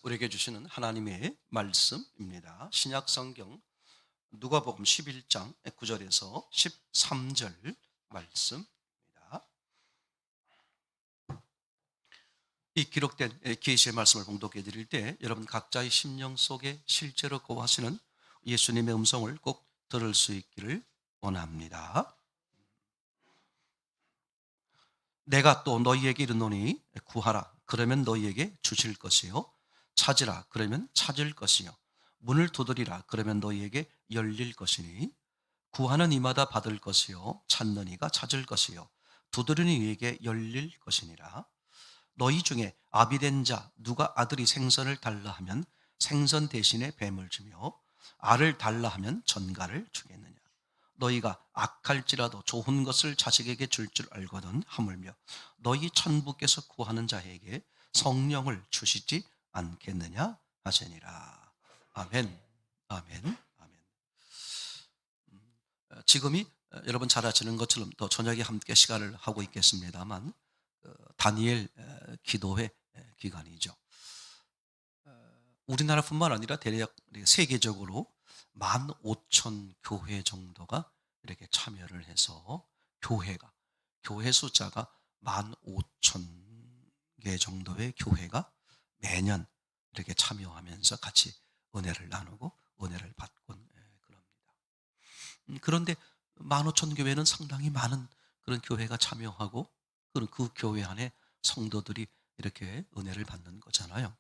우리에게 주시는 하나님의 말씀입니다. 신약 성경 누가복음 11장 9절에서 13절 말씀입니다. 이 기록된 계시의 말씀을 봉독해 드릴 때 여러분 각자의 심령 속에 실제로 거하시는 예수님의 음성을 꼭 들을 수 있기를 원합니다. 내가 또 너희에게 이르노니 구하라 그러면 너희에게 주실 것이요 찾으라 그러면 찾을 것이요 문을 두드리라 그러면 너희에게 열릴 것이니 구하는 이마다 받을 것이요 찾는 이가 찾을 것이요 두드리는 이에게 열릴 것이니라. 너희 중에 아비된 자 누가 아들이 생선을 달라 하면 생선 대신에 뱀을 주며 알을 달라 하면 전갈을 주겠느냐. 너희가 악할지라도 좋은 것을 자식에게 줄 알거든 하물며 너희 천부께서 구하는 자에게 성령을 주시지 않겠느냐 하시니라. 아멘. 아멘. 아멘. 지금이 여러분 잘 아시는 것처럼 또 저녁에 함께 시간을 하고 있겠습니다만 다니엘 기도회 기간이죠. 우리나라뿐만 아니라 대략 세계적으로 15,000교회 정도가 이렇게 참여를 해서 교회 숫자가 15,000개 정도의 교회가 매년 이렇게 참여하면서 같이 은혜를 나누고 은혜를 받곤 그럽니다. 그런데 15,000교회는 상당히 많은 그런 교회가 참여하고 그 교회 안에 성도들이 이렇게 은혜를 받는 거잖아요.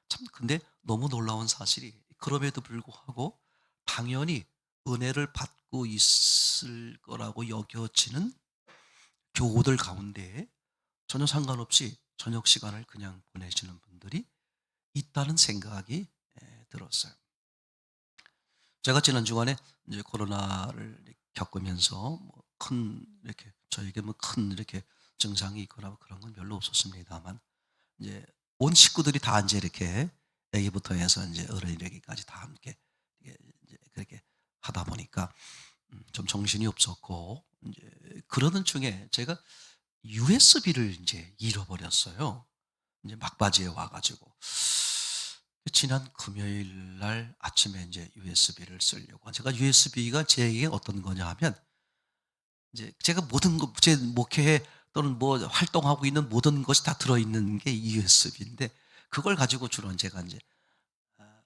참 근데 너무 놀라운 사실이 그럼에도 불구하고 당연히 은혜를 받고 있을 거라고 여겨지는 교우들 가운데 전혀 상관없이 저녁 시간을 그냥 보내시는 분들이 있다는 생각이 들었어요. 제가 지난 주간에 이제 코로나를 겪으면서 큰 이렇게 저에게 큰 이렇게 증상이 있거나 그런 건 별로 없었습니다만 이제 온 식구들이 다 이제 이렇게 아기부터 해서 이제 어른이기까지 다 함께 이제 그렇게 하다 보니까 좀 정신이 없었고 이제 그러는 중에 제가 USB를 이제 잃어버렸어요. 이제 막바지에 와가지고 지난 금요일 날 아침에 이제 USB를 쓰려고 제가 USB가 제게 어떤 거냐 하면 이제 제가 모든 것, 제 목회에 또는 뭐 활동하고 있는 모든 것이 다 들어있는 게 USB인데 그걸 가지고 주로 제가 이제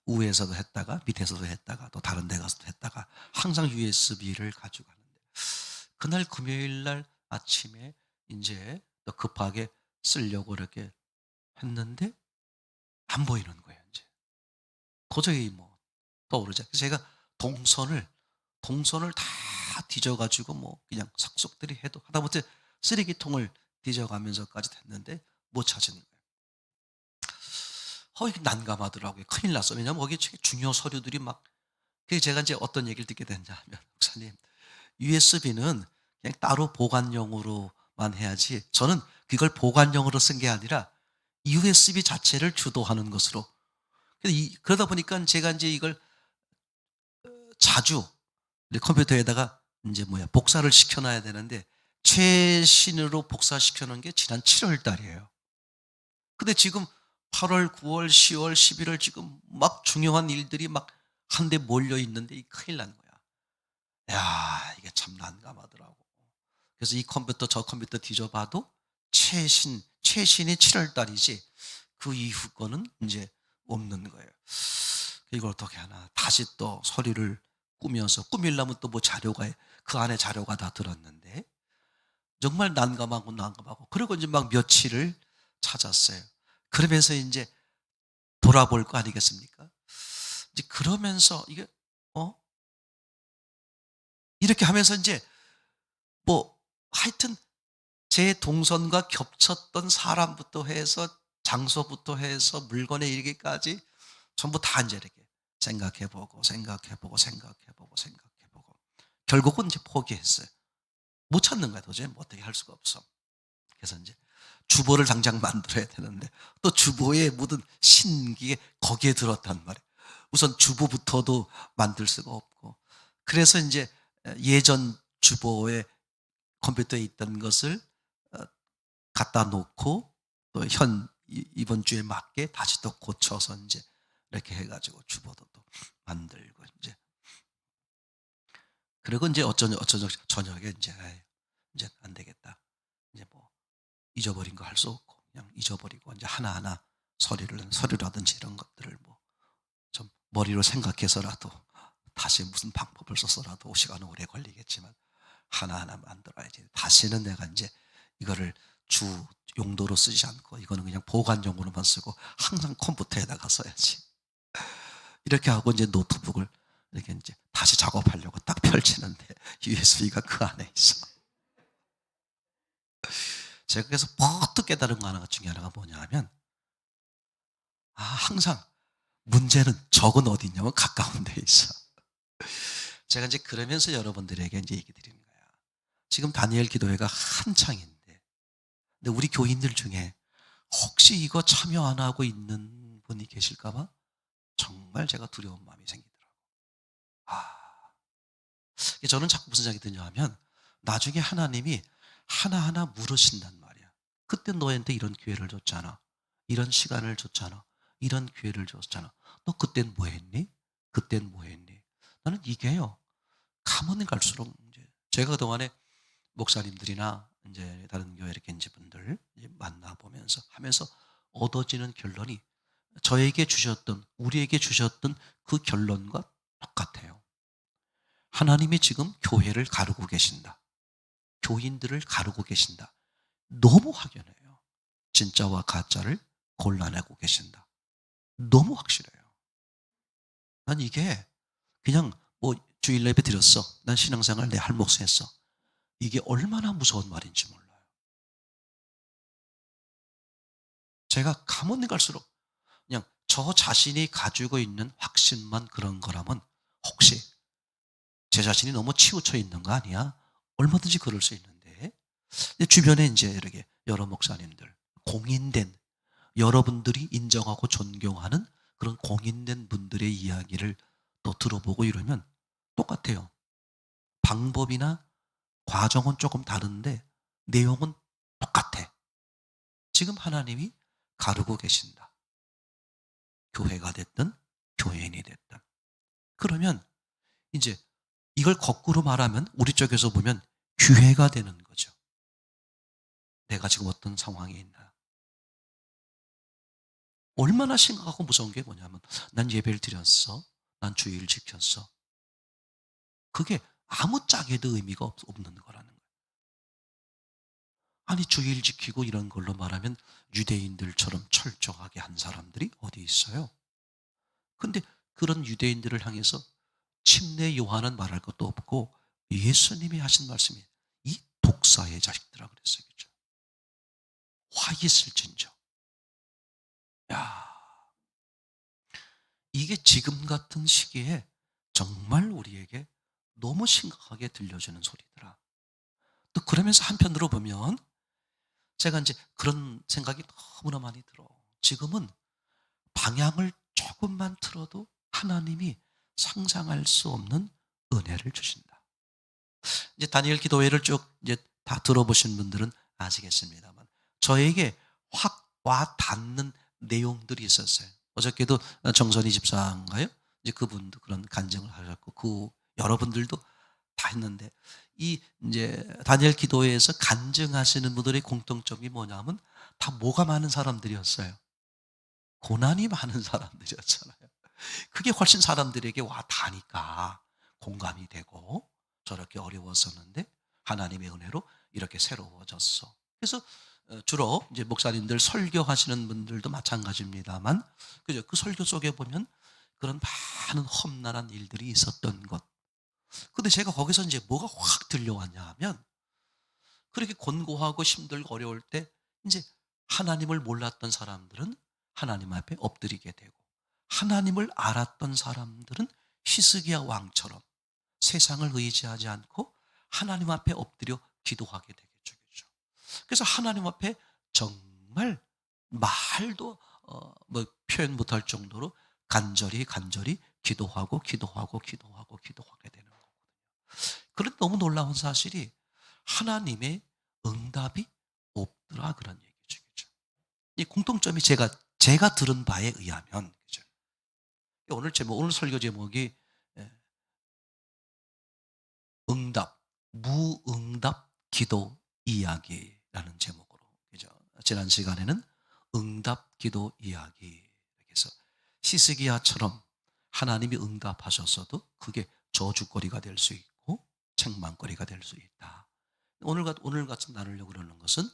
우에서도 했다가 밑에서도 했다가 또 다른 데 가서도 했다가 항상 USB를 가지고 가는데 그날 금요일 날 아침에 이제 또 급하게 쓰려고 이렇게 했는데 안 보이는 거예요. 이제 도저히 뭐 떠오르지 않고 제가 동선을 다 뒤져가지고 뭐 그냥 속속들이 해도 하다못해 쓰레기통을 뒤져가면서까지 됐는데 못 찾은 거예요. 이게 난감하더라고요. 큰일 났어. 왜냐면 거기 중요 서류들이 막. 그래서 제가 이제 어떤 얘기를 듣게 됐냐 하면, 목사님, USB는 그냥 따로 보관용으로만 해야지. 저는 그걸 보관용으로 쓴 게 아니라 USB 자체를 주도하는 것으로. 그러다 보니까 제가 이제 이걸 자주 컴퓨터에다가 이제 복사를 시켜놔야 되는데 최신으로 복사시켜 놓은 게 지난 7월 달이에요. 근데 지금 8월, 9월, 10월, 11월 지금 막 중요한 일들이 막 한데 몰려 있는데 이 큰일 난 거야. 야, 이게 참 난감하더라고. 그래서 이 컴퓨터 저 컴퓨터 뒤져봐도 최신이 7월 달이지 그 이후 거는 이제 없는 거예요. 이걸 어떻게 하나. 다시 또 서류를 꾸미려면 또 뭐 자료가, 그 안에 자료가 다 들었는데 정말 난감하고 그리고 이제 막 며칠을 찾았어요. 그러면서 이제 돌아볼 거 아니겠습니까? 이제 그러면서 이게 어 이렇게 하면서 이제 뭐 하여튼 제 동선과 겹쳤던 사람부터 해서 장소부터 해서 물건에 이르기까지 전부 다 이제 이렇게 생각해보고 결국은 이제 포기했어요. 못 찾는 거야. 도저히 뭐 어떻게 할 수가 없어. 그래서 이제 주보를 당장 만들어야 되는데 또 주보에 묻은 신기에 거기에 들었단 말이에요. 우선 주보부터도 만들 수가 없고 그래서 이제 예전 주보에 컴퓨터에 있던 것을 갖다 놓고 또 현 이번 주에 맞게 다시 또 고쳐서 이제 이렇게 해가지고 주보도 또 만들고 이제 그리고 이제 어쩌죠 저녁에 이제 이제 안 되겠다. 이제 뭐 잊어버린 거 할 수 없고 그냥 잊어버리고 이제 하나하나 서류라든지 이런 것들을 뭐 좀 머리로 생각해서라도 다시 무슨 방법을 써서라도 시간은 오래 걸리겠지만 하나하나 만들어야지. 다시는 내가 이제 이거를 주 용도로 쓰지 않고 이거는 그냥 보관용으로만 쓰고 항상 컴퓨터에다가 써야지. 이렇게 하고 이제 노트북을 이렇게 이제 다시 작업하려고 딱 펼치는데 USB가 그 안에 있어. 제가 그래서 퍼뜩 깨달은 거 하나 중에 하나가 뭐냐 하면 항상 문제는 적은 어디 있냐면 가까운 데 있어. 제가 이제 그러면서 여러분들에게 이제 얘기 드리는 거야. 지금 다니엘 기도회가 한창인데 근데 우리 교인들 중에 혹시 이거 참여 안 하고 있는 분이 계실까 봐 정말 제가 두려운 마음이 생기더라고요. 아. 저는 자꾸 무슨 생각이 드냐 하면 나중에 하나님이 하나하나 물으신단 말이야. 그때 너한테 이런 기회를 줬잖아. 이런 시간을 줬잖아. 이런 기회를 줬잖아. 너 그땐 뭐 했니? 그땐 뭐 했니? 나는 이게요. 가면 갈수록 이제 제가 그동안에 목사님들이나 이제 다른 교회 이렇게 이제 분들 이제 만나보면서 하면서 얻어지는 결론이 저에게 주셨던, 우리에게 주셨던 그 결론과 똑같아요. 하나님이 지금 교회를 가르고 계신다. 교인들을 가르고 계신다. 너무 확연해요. 진짜와 가짜를 골라내고 계신다. 너무 확실해요. 난 이게 그냥 뭐 주일 예배 드렸어. 난 신앙생활 내 할 몫을 했어. 이게 얼마나 무서운 말인지 몰라요. 제가 가면 갈수록 그냥 저 자신이 가지고 있는 확신만 그런 거라면 혹시 제 자신이 너무 치우쳐 있는 거 아니야? 얼마든지 그럴 수 있는데 주변에 이제 이렇게 여러 목사님들, 공인된 여러분들이 인정하고 존경하는 그런 공인된 분들의 이야기를 또 들어보고 이러면 똑같아요. 방법이나 과정은 조금 다른데 내용은 똑같아. 지금 하나님이 가르고 계신다. 교회가 됐든 교회인이 됐든. 그러면 이제 이걸 거꾸로 말하면 우리 쪽에서 보면 기회가 되는 거죠. 내가 지금 어떤 상황에 있나. 얼마나 심각하고 무서운 게 뭐냐면 난 예배를 드렸어. 난 주의를 지켰어. 그게 아무 짝에도 의미가 없는 거라는 거예요. 아니 주의를 지키고 이런 걸로 말하면 유대인들처럼 철저하게 한 사람들이 어디 있어요? 근데 그런 유대인들을 향해서 침례 요한은 말할 것도 없고 예수님이 하신 말씀이 이 독사의 자식들아 그랬어요. 그죠? 화 있을진저. 야, 이게 지금 같은 시기에 정말 우리에게 너무 심각하게 들려주는 소리더라. 또 그러면서 한편으로 보면 제가 이제 그런 생각이 너무나 많이 들어. 지금은 방향을 조금만 틀어도 하나님이 상상할 수 없는 은혜를 주신다. 이제 다니엘 기도회를 쭉 이제 다 들어보신 분들은 아시겠습니다만 저에게 확 와 닿는 내용들이 있었어요. 어저께도 정선희 집사인가요? 이제 그분도 그런 간증을 하셨고 그 여러분들도 다 했는데 이 이제 다니엘 기도회에서 간증하시는 분들의 공통점이 뭐냐면 다 뭐가 많은 사람들이었어요. 고난이 많은 사람들이었잖아요. 그게 훨씬 사람들에게 와 닿으니까 공감이 되고 저렇게 어려웠었는데 하나님의 은혜로 이렇게 새로워졌어. 그래서 주로 이제 목사님들 설교하시는 분들도 마찬가지입니다만 그죠? 그 설교 속에 보면 그런 많은 험난한 일들이 있었던 것. 근데 제가 거기서 이제 뭐가 확 들려왔냐 하면 그렇게 곤고하고 힘들고 어려울 때 이제 하나님을 몰랐던 사람들은 하나님 앞에 엎드리게 되고 하나님을 알았던 사람들은 히스기야 왕처럼 세상을 의지하지 않고 하나님 앞에 엎드려 기도하게 되겠죠. 그렇죠? 그래서 하나님 앞에 정말 말도 뭐 표현 못할 정도로 간절히 기도하게 되는 거거든요. 그런데 너무 놀라운 사실이 하나님의 응답이 없더라 그런 얘기죠. 그렇죠? 이 공통점이 제가 들은 바에 의하면, 그죠? 오늘 설교 제목이 예, 응답, 무응답 기도 이야기라는 제목으로, 그죠? 지난 시간에는 응답 기도 이야기, 그래서 시스기야처럼 하나님이 응답하셨어도 그게 저주거리가 될 수 있고 책망거리가 될 수 있다. 오늘 같이 나누려고 그러는 것은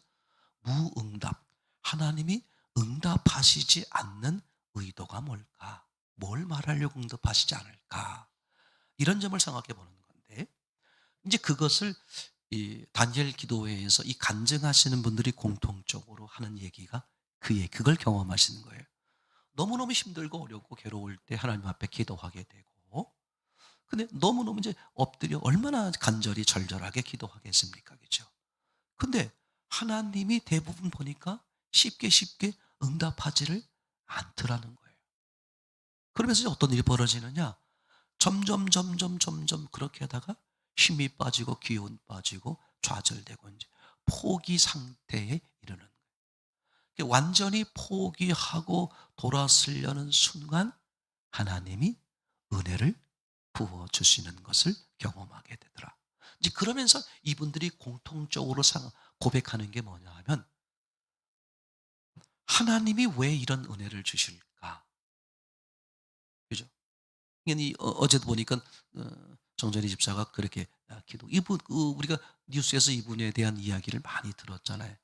무응답, 하나님이 응답하시지 않는 의도가 뭘까? 뭘 말하려고 응답하시지 않을까? 이런 점을 생각해 보는 건데, 이제 그것을 이 다니엘 기도회에서 이 간증하시는 분들이 공통적으로 하는 얘기가 그걸 경험하시는 거예요. 너무너무 힘들고 어렵고 괴로울 때 하나님 앞에 기도하게 되고, 근데 너무너무 이제 엎드려 얼마나 간절히 절절하게 기도하겠습니까? 그죠? 근데 하나님이 대부분 보니까 쉽게 응답하지를 않더라는 거예요. 그러면서 이제 어떤 일이 벌어지느냐? 점점 그렇게 하다가 힘이 빠지고 기운 빠지고 좌절되고 이제 포기 상태에 이르는 거예요. 완전히 포기하고 돌아서려는 순간 하나님이 은혜를 부어 주시는 것을 경험하게 되더라. 이제 그러면서 이분들이 공통적으로 고백하는 게 뭐냐 하면, 하나님이 왜 이런 은혜를 주실까? 그죠? 어제도 보니까 정전희 집사가 그렇게 우리가 뉴스에서 이분에 대한 이야기를 많이 들었잖아요.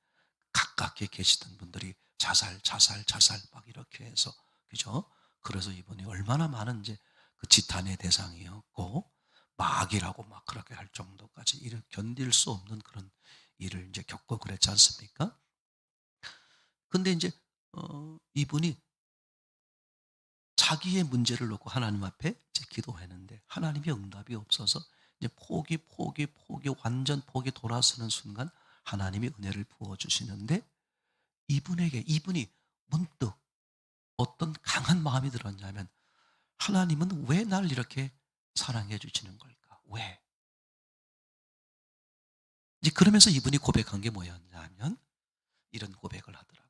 가깝게 계시던 분들이 자살 막 이렇게 해서, 그죠? 그래서 이분이 얼마나 많은 이제 그 지탄의 대상이었고 마귀라고 막 그렇게 할 정도까지 이를 견딜 수 없는 그런 일을 이제 겪고 그랬지 않습니까? 근데 이제 이분이 자기의 문제를 놓고 하나님 앞에 이제 기도했는데 하나님의 응답이 없어서 이제 포기 완전 포기 돌아서는 순간 하나님이 은혜를 부어 주시는데, 이분이 문득 어떤 강한 마음이 들었냐면, 하나님은 왜 날 이렇게 사랑해 주시는 걸까? 왜? 이제 그러면서 이분이 고백한 게 뭐였냐면 이런 고백을 하더라고.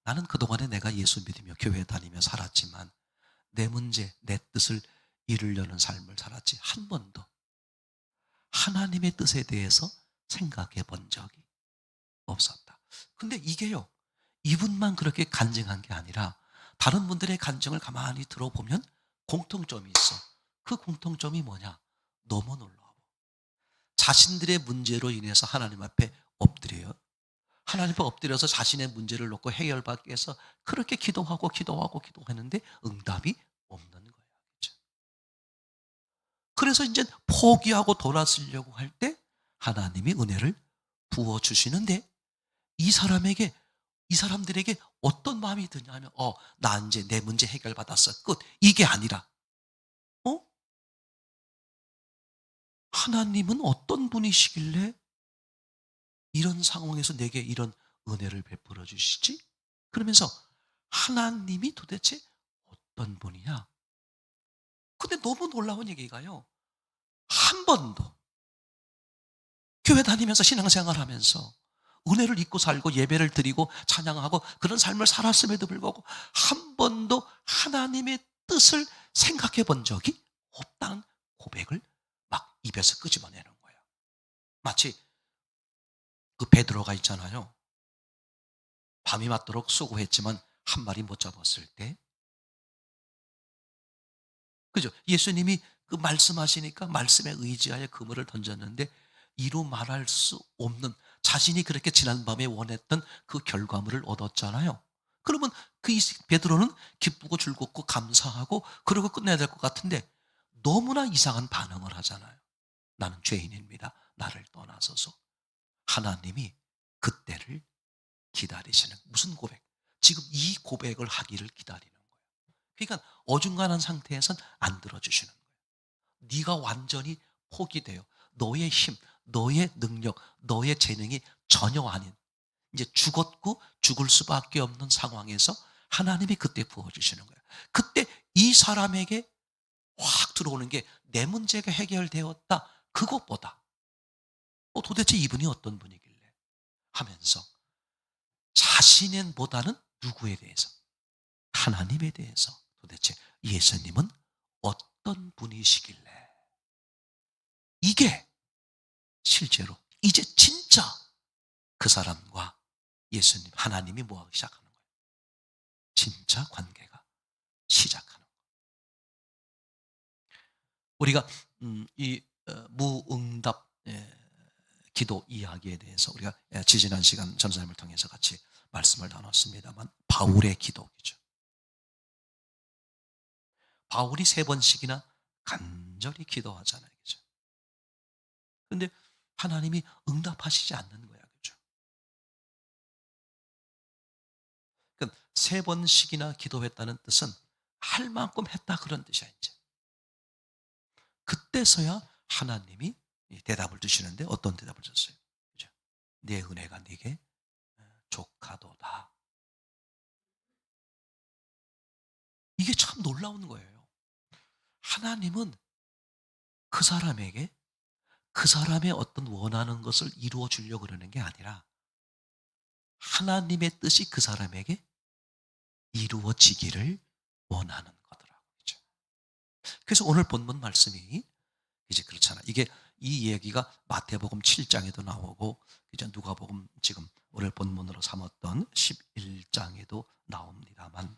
나는 그동안에 내가 예수 믿으며 교회 다니며 살았지만 내 문제, 내 뜻을 이루려는 삶을 살았지 한 번도 하나님의 뜻에 대해서 생각해 본 적이 없었다. 근데 이게요, 이분만 그렇게 간증한 게 아니라 다른 분들의 간증을 가만히 들어보면 공통점이 있어. 그 공통점이 뭐냐? 너무 놀라워. 자신들의 문제로 인해서 하나님 앞에 엎드려요. 하나님 앞에 엎드려서 자신의 문제를 놓고 해결받기 위해서 그렇게 기도했는데 응답이 없는 거예요. 그렇죠? 그래서 이제 포기하고 돌아서려고 할 때 하나님이 은혜를 부어 주시는데, 이 사람에게 이 사람들에게 어떤 마음이 드냐면, 나 이제 내 문제 해결받았어, 끝, 이게 아니라, 어 하나님은 어떤 분이시길래 이런 상황에서 내게 이런 은혜를 베풀어 주시지? 그러면서 하나님이 도대체 어떤 분이냐? 근데 너무 놀라운 얘기가요, 한 번도 교회 다니면서 신앙생활 하면서 은혜를 잊고 살고 예배를 드리고 찬양하고 그런 삶을 살았음에도 불구하고 한 번도 하나님의 뜻을 생각해 본 적이 없다는 고백을 막 입에서 끄집어내는 거예요. 마치 그 베드로가 있잖아요. 밤이 맞도록 수고했지만 한 마리 못 잡았을 때, 그죠? 예수님이 그 말씀하시니까 말씀에 의지하여 그물을 던졌는데 이루 말할 수 없는, 자신이 그렇게 지난밤에 원했던 그 결과물을 얻었잖아요. 그러면 베드로는 기쁘고 즐겁고 감사하고 그러고 끝내야 될 것 같은데 너무나 이상한 반응을 하잖아요. 나는 죄인입니다. 나를 떠나소서. 하나님이 그때를 기다리시는, 무슨 고백? 지금 이 고백을 하기를 기다리는 거예요. 그러니까 어중간한 상태에선 안 들어주시는 거예요. 네가 완전히 포기돼요. 너의 힘, 너의 능력, 너의 재능이 전혀 아닌, 이제 죽었고 죽을 수밖에 없는 상황에서 하나님이 그때 부어주시는 거예요. 그때 이 사람에게 확 들어오는 게 내 문제가 해결되었다, 그것보다 도대체 이분이 어떤 분이길래 하면서 자신보다는 누구에 대해서? 하나님에 대해서. 도대체 예수님은 어떤 분이시길래 이게 실제로 이제 진짜 그 사람과 예수님, 하나님이 뭐하기 시작하는 거예요? 진짜 관계가 시작하는 거예요. 우리가 이 무응답 기도 이야기에 대해서 우리가 지지난 시간 전사님을 통해서 같이 말씀을 나눴습니다만, 바울의 기도이죠. 바울이 3번씩이나 간절히 기도하잖아요. 그죠? 그런데 하나님이 응답하시지 않는 거야. 그죠? 그러니까 3번씩이나 기도했다는 뜻은 할 만큼 했다 그런 뜻이야, 이제. 그때서야 하나님이 대답을 주시는데 어떤 대답을 줬어요? 그죠? 내 은혜가 네게 족하도다. 이게 참 놀라운 거예요. 하나님은 그 사람에게 그 사람의 어떤 원하는 것을 이루어 주려고 그러는 게 아니라 하나님의 뜻이 그 사람에게 이루어지기를 원하는 거더라고요. 그죠? 그래서 오늘 본문 말씀이 이제 그렇잖아. 이게 이 얘기가 마태복음 7장에도 나오고 이제 누가복음 지금 오늘 본문으로 삼았던 11장에도 나옵니다만,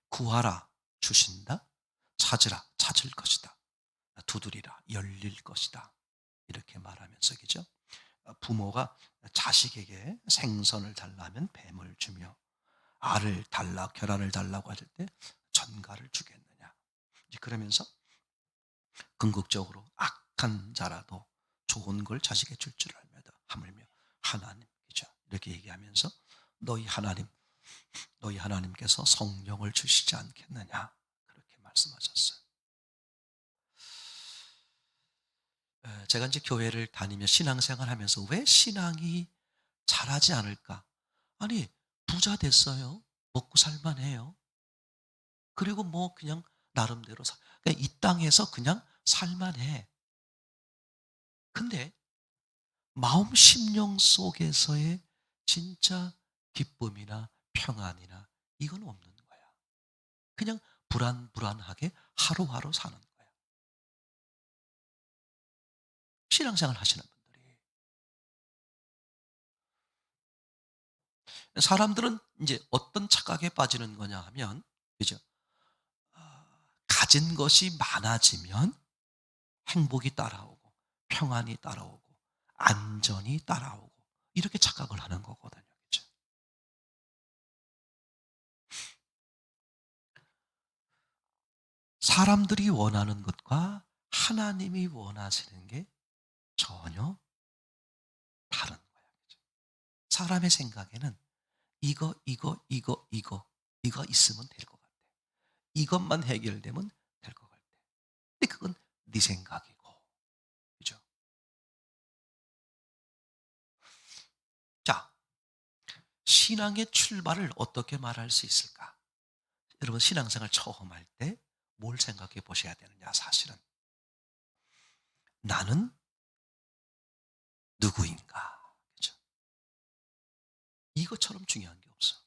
구하라 주신다, 찾으라 찾을 것이다, 두드리라 열릴 것이다, 이렇게 말하면서 그죠? 부모가 자식에게 생선을 달라면 뱀을 주며 알을 달라 계란을 달라고 할 때 전갈을 주겠느냐. 이제 그러면서 궁극적으로 악한 자라도 좋은 걸 자식에 줄 줄 알며다 하물며 하나님이죠. 이렇게 얘기하면서 너희 하나님께서 성령을 주시지 않겠느냐, 그렇게 말씀하셨어요. 제가 이제 교회를 다니며 신앙생활 하면서 왜 신앙이 잘하지 않을까? 아니, 부자 됐어요. 먹고 살만해요. 그리고 뭐 그냥 나름대로 그냥 이 땅에서 그냥 살만해. 근데 마음 심령 속에서의 진짜 기쁨이나 평안이나 이건 없는 거야. 그냥 불안불안하게 하루하루 사는 거야. 신앙생활 하시는 분들이. 사람들은 이제 어떤 착각에 빠지는 거냐 하면, 그죠? 가진 것이 많아지면 행복이 따라오고 평안이 따라오고 안전이 따라오고 이렇게 착각을 하는 거거든요. 그죠? 사람들이 원하는 것과 하나님이 원하시는 게 전혀 다른 거야. 그죠? 사람의 생각에는 이거 있으면 될 것 같아. 이것만 해결되면 될 것 같아. 근데 그건 네 생각이고. 그죠? 자, 신앙의 출발을 어떻게 말할 수 있을까? 여러분, 신앙생활 처음 할 때 뭘 생각해 보셔야 되느냐, 사실은. 나는 누구인가? 그죠? 이것처럼 중요한 게 없어.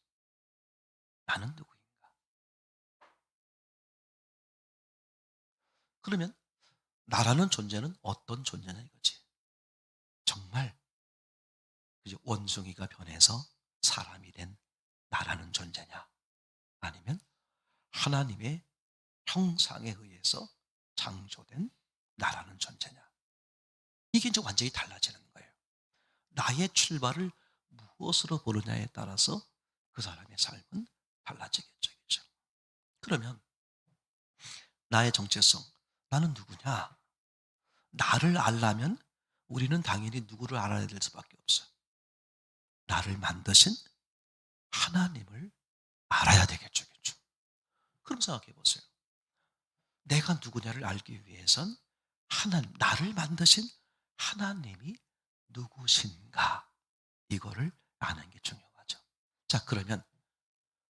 나는 누구인가? 그러면 나라는 존재는 어떤 존재냐 이거지. 정말 그죠? 원숭이가 변해서 사람이 된 나라는 존재냐? 아니면 하나님의 형상에 의해서 창조된 나라는 존재냐? 이게 이제 완전히 달라지는 거예요. 나의 출발을 무엇으로 보느냐에 따라서 그 사람의 삶은 달라지겠죠. 그죠? 그러면 나의 정체성, 나는 누구냐? 나를 알려면 우리는 당연히 누구를 알아야 될 수밖에 없어요. 나를 만드신 하나님을 알아야 되겠죠. 그죠? 그럼 생각해 보세요. 내가 누구냐를 알기 위해선 나를 만드신 하나님이 누구신가? 이거를 아는 게 중요하죠. 자, 그러면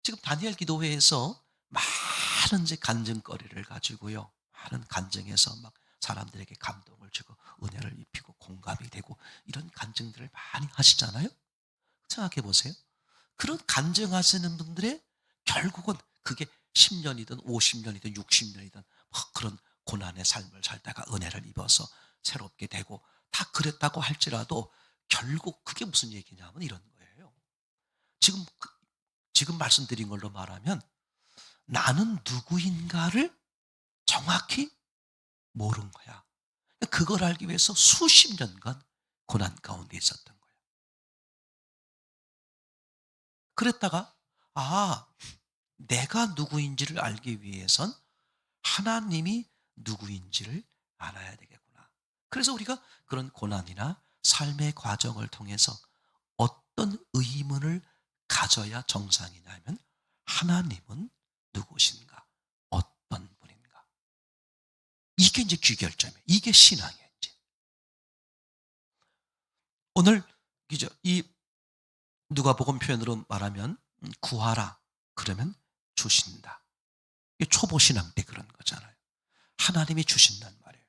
지금 다니엘 기도회에서 많은 이제 간증거리를 가지고요. 많은 간증에서 막 사람들에게 감동을 주고 은혜를 입히고 공감이 되고 이런 간증들을 많이 하시잖아요. 생각해 보세요. 그런 간증하시는 분들의 결국은 그게 10년이든 50년이든 60년이든 그런 고난의 삶을 살다가 은혜를 입어서 새롭게 되고 다 그랬다고 할지라도 결국 그게 무슨 얘기냐면 이런 거예요. 지금 지금 말씀드린 걸로 말하면 나는 누구인가를 정확히 모른 거야. 그걸 알기 위해서 수십 년간 고난 가운데 있었던 거예요. 그랬다가 내가 누구인지를 알기 위해선 하나님이 누구인지를 알아야 되겠구나. 그래서 우리가 그런 고난이나 삶의 과정을 통해서 어떤 의문을 가져야 정상이냐면 하나님은 누구신가? 어떤 분인가? 이게 이제 귀결점이에요. 이게 신앙이에요. 이제. 오늘 그죠? 이 누가복음 표현으로 말하면 구하라 그러면 주신다. 이게 초보 신앙 때 그런 거잖아요. 하나님이 주신단 말이에요.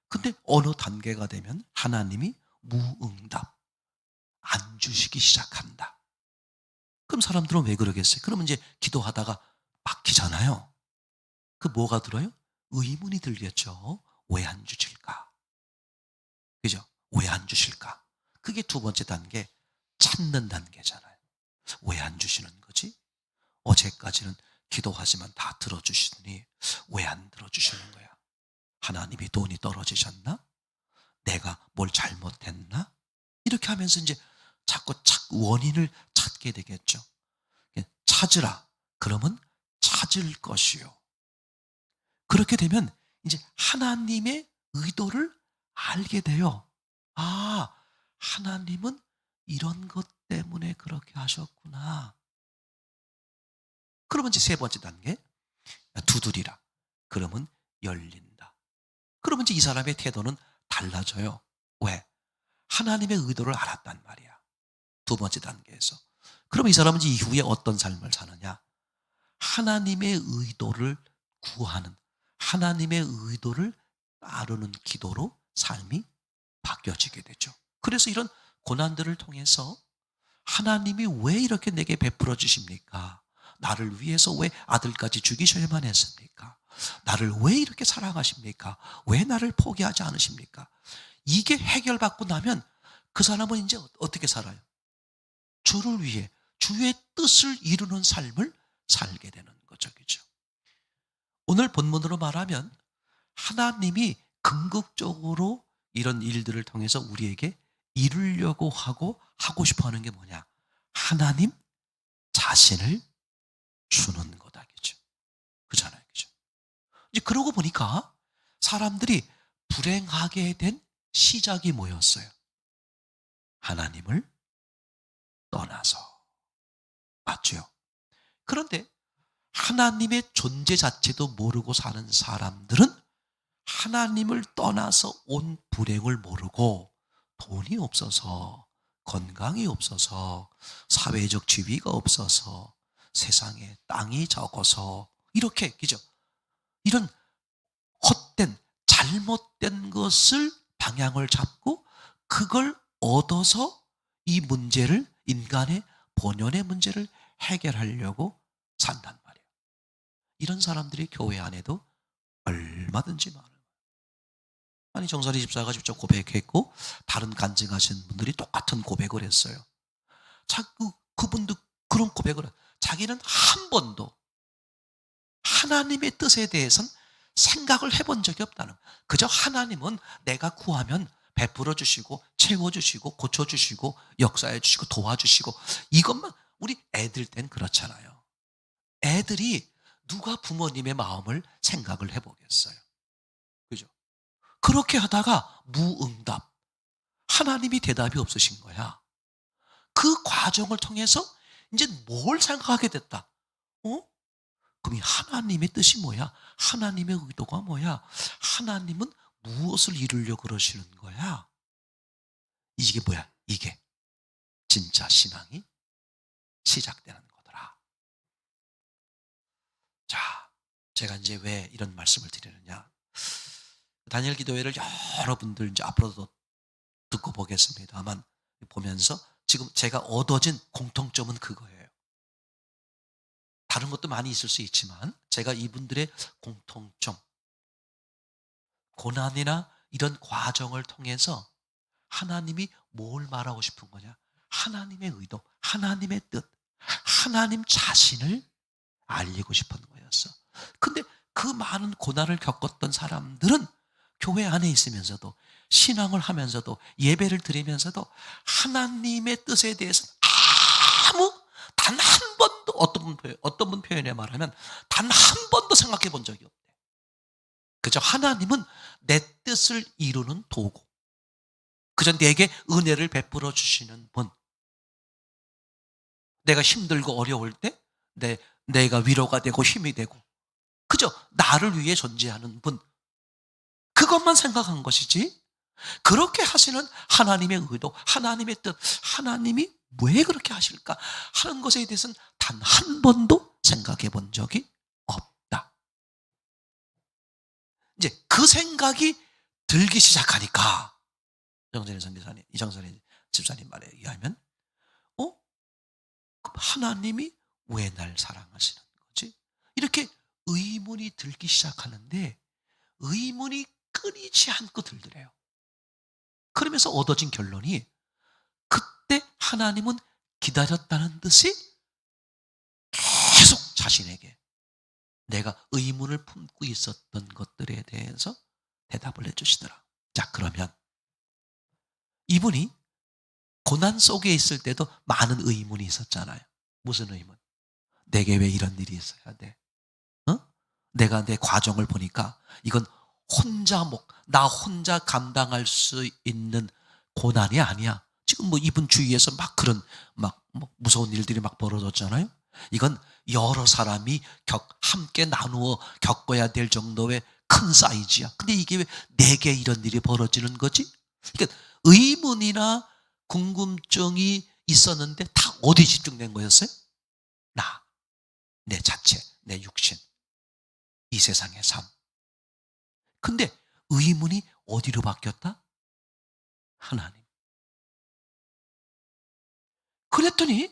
근데 어느 단계가 되면 하나님이 무응답, 안 주시기 시작한다. 그럼 사람들은 왜 그러겠어요? 그러면 이제 기도하다가 막히잖아요. 그 뭐가 들어요? 의문이 들겠죠. 왜 안 주실까? 그죠? 왜 안 주실까? 그게 두 번째 단계, 찾는 단계잖아요. 왜 안 주시는 거지? 어제까지는 기도하지만 다 들어주시더니 왜 안 들어주시는 거야? 하나님이 돈이 떨어지셨나? 내가 뭘 잘못했나? 이렇게 하면서 이제 자꾸 원인을 찾게 되겠죠. 찾으라. 그러면 찾을 것이요. 그렇게 되면 이제 하나님의 의도를 알게 돼요. 하나님은 이런 것 때문에 그렇게 하셨구나. 그러면 이제 세 번째 단계, 두드리라. 그러면 열린다. 그러면 이제 이 사람의 태도는 달라져요. 왜? 하나님의 의도를 알았단 말이야. 두 번째 단계에서. 그럼 이 사람은 이제 이후에 어떤 삶을 사느냐? 하나님의 의도를 구하는, 하나님의 의도를 따르는 기도로 삶이 바뀌어지게 되죠. 그래서 이런 고난들을 통해서 하나님이 왜 이렇게 내게 베풀어 주십니까? 나를 위해서 왜 아들까지 죽이셔야만 했습니까? 나를 왜 이렇게 사랑하십니까? 왜 나를 포기하지 않으십니까? 이게 해결받고 나면 그 사람은 이제 어떻게 살아요? 주를 위해 주의 뜻을 이루는 삶을 살게 되는 거죠. 그죠? 오늘 본문으로 말하면 하나님이 궁극적으로 이런 일들을 통해서 우리에게 이루려고 하고 싶어 하는 게 뭐냐? 하나님 자신을 주는 거다. 그죠? 그잖아요. 그죠? 이제 그러고 보니까 사람들이 불행하게 된 시작이 뭐였어요? 하나님을 떠나서. 맞죠? 그런데 하나님의 존재 자체도 모르고 사는 사람들은 하나님을 떠나서 온 불행을 모르고 돈이 없어서, 건강이 없어서, 사회적 지위가 없어서, 세상에 땅이 적어서 이렇게 그죠? 이런 헛된 잘못된 것을 방향을 잡고 그걸 얻어서 이 문제를 인간의 본연의 문제를 해결하려고 산단 말이에요. 이런 사람들이 교회 안에도 얼마든지 많아요. 아니 정선희 집사가 직접 고백했고 다른 간증하신 분들이 똑같은 고백을 했어요. 자꾸 그분도 그런 고백을 자기는 한 번도 하나님의 뜻에 대해서는 생각을 해본 적이 없다는 거예요. 그저 하나님은 내가 구하면 베풀어 주시고 채워주시고 고쳐주시고 역사해 주시고 도와주시고 이것만 우리 애들 땐 그렇잖아요. 애들이 누가 부모님의 마음을 생각을 해보겠어요. 그죠? 그렇게 하다가 무응답. 하나님이 대답이 없으신 거야. 그 과정을 통해서 이제 뭘 생각하게 됐다. 그럼 이 하나님의 뜻이 뭐야? 하나님의 의도가 뭐야? 하나님은 무엇을 이루려고 그러시는 거야? 이게 뭐야? 이게 진짜 신앙이 시작되는 거더라. 자, 제가 이제 왜 이런 말씀을 드리느냐? 다니엘 기도회를 여러분들 이제 앞으로도 듣고 보겠습니다만 보면서 지금 제가 얻어진 공통점은 그거예요. 다른 것도 많이 있을 수 있지만 제가 이분들의 공통점, 고난이나 이런 과정을 통해서 하나님이 뭘 말하고 싶은 거냐? 하나님의 의도, 하나님의 뜻, 하나님 자신을 알리고 싶은 거였어. 근데 그 많은 고난을 겪었던 사람들은 교회 안에 있으면서도 신앙을 하면서도 예배를 드리면서도 하나님의 뜻에 대해서 아무 단 한 번도 어떤 분 표현에 말하면 단 한 번도 생각해 본 적이 없대. 그저 하나님은 내 뜻을 이루는 도구. 그저 내게 은혜를 베풀어 주시는 분. 내가 힘들고 어려울 때 내가 위로가 되고 힘이 되고 그저 나를 위해 존재하는 분. 그것만 생각한 것이지 그렇게 하시는 하나님의 의도, 하나님의 뜻, 하나님이 왜 그렇게 하실까 하는 것에 대해서는 단 한 번도 생각해 본 적이 없다. 이제 그 생각이 들기 시작하니까 이정선의 선교사님, 이정선의 집사님 말에 의하면 그럼 하나님이 왜 날 사랑하시는 거지? 이렇게 의문이 들기 시작하는데 의문이 끊이지 않고 들더래요. 그러면서 얻어진 결론이 그때 하나님은 기다렸다는 듯이 계속 자신에게 내가 의문을 품고 있었던 것들에 대해서 대답을 해주시더라. 자, 그러면 이분이 고난 속에 있을 때도 많은 의문이 있었잖아요. 무슨 의문? 내게 왜 이런 일이 있어야 돼? 어? 내가 내 과정을 보니까 이건 나 혼자 감당할 수 있는 고난이 아니야. 지금 뭐 이분 주위에서 막 그런 뭐 무서운 일들이 막 벌어졌잖아요. 이건 여러 사람이 함께 나누어 겪어야 될 정도의 큰 사이즈야. 근데 이게 왜 내게 이런 일이 벌어지는 거지? 그러니까 의문이나 궁금증이 있었는데 다 어디 집중된 거였어요? 내 자체, 내 육신, 이 세상의 삶. 근데 의문이 어디로 바뀌었다? 하나님. 그랬더니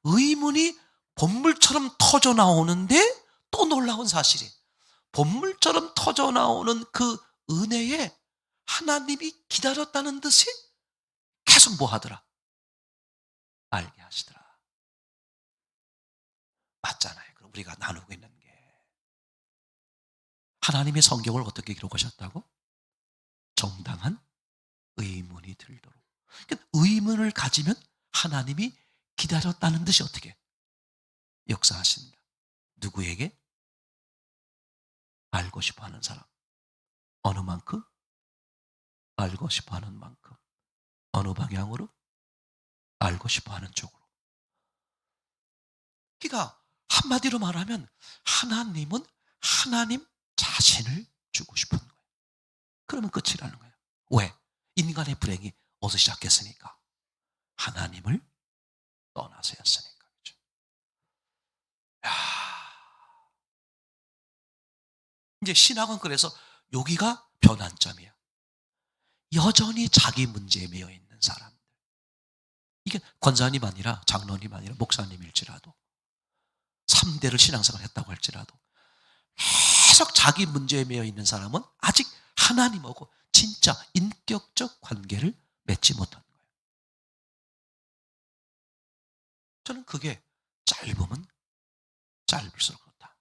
의문이 본물처럼 터져 나오는데 또 놀라운 사실이 본물처럼 터져 나오는 그 은혜에 하나님이 기다렸다는 듯이 계속 뭐 하더라? 알게 하시더라. 맞잖아요. 그럼 우리가 나누고 있는 게 하나님의 성경을 어떻게 기록하셨다고? 정당한 의문이 들도록. 그러니까 의문을 가지면 하나님이 기다렸다는 듯이 어떻게 역사하신다. 누구에게? 알고 싶어하는 사람. 어느 만큼? 알고 싶어하는 만큼. 어느 방향으로? 알고 싶어하는 쪽으로. 그러니까 한마디로 말하면 하나님은 하나님 자신을 주고 싶은 거예요. 그러면 끝이라는 거예요. 왜? 인간의 불행이 어디서 시작했으니까? 하나님을 떠나서였으니까. 그렇죠? 야, 이제 신학은 그래서 여기가 변환점이야. 여전히 자기 문제에 매여 있는 사람들. 이게 권사님 아니라 장로님 아니라 목사님일지라도 3대를 신앙생활 했다고 할지라도 계속 자기 문제에 매여 있는 사람은 아직 하나님하고 진짜 인격적 관계를 맺지 못한 거예요. 저는 그게 짧으면 짧을수록 그렇다.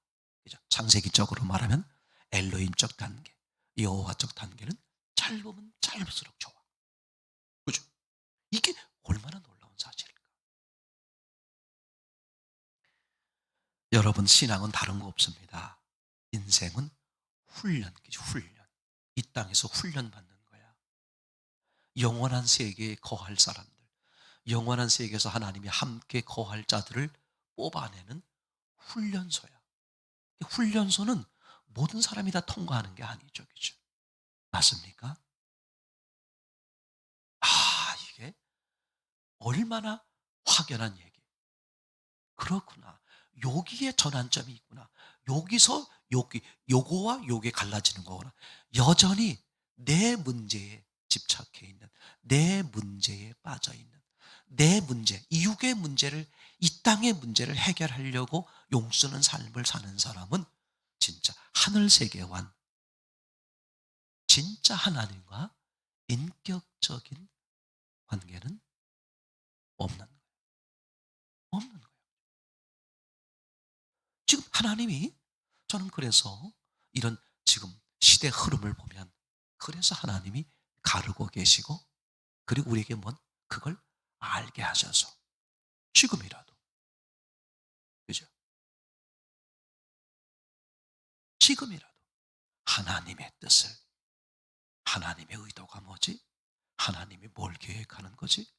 창세기적으로 말하면 엘로힘적 단계, 여호와적 단계는 짧으면 짧을수록 좋아. 그죠? 이게 얼마나 놀라운 사실일까? 여러분, 신앙은 다른 거 없습니다. 인생은 훈련이죠, 훈련. 이 땅에서 훈련받는 거야. 영원한 세계에 거할 사람들, 영원한 세계에서 하나님이 함께 거할 자들을 뽑아내는 훈련소야. 훈련소는 모든 사람이 다 통과하는 게 아니죠. 그죠? 맞습니까? 이게 얼마나 확연한 얘기. 그렇구나. 여기에 전환점이 있구나. 여기서 요거와 요게 갈라지는 거구나. 여전히 내 문제에 집착해 있는, 내 문제에 빠져 있는, 내 문제, 이 육의 문제를, 이 땅의 문제를 해결하려고 용쓰는 삶을 사는 사람은 진짜 하늘 세계와 진짜 하나님과 인격적인 관계는 없는 거예요. 없는 거예요. 지금 하나님이, 저는 그래서 이런 지금 시대 흐름을 보면 그래서 하나님이 가르고 계시고, 그리고 우리에게 뭔 그걸 알게 하셔서 지금이라도, 그죠? 지금이라도 하나님의 뜻을, 하나님의 의도가 뭐지? 하나님이 뭘 계획하는 거지?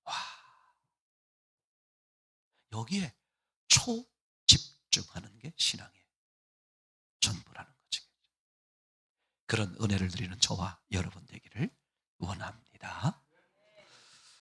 와, 여기에 초집중하는 게 신앙의 전부라는 거지. 그런 은혜를 드리는 저와 여러분 되기를 원합니다.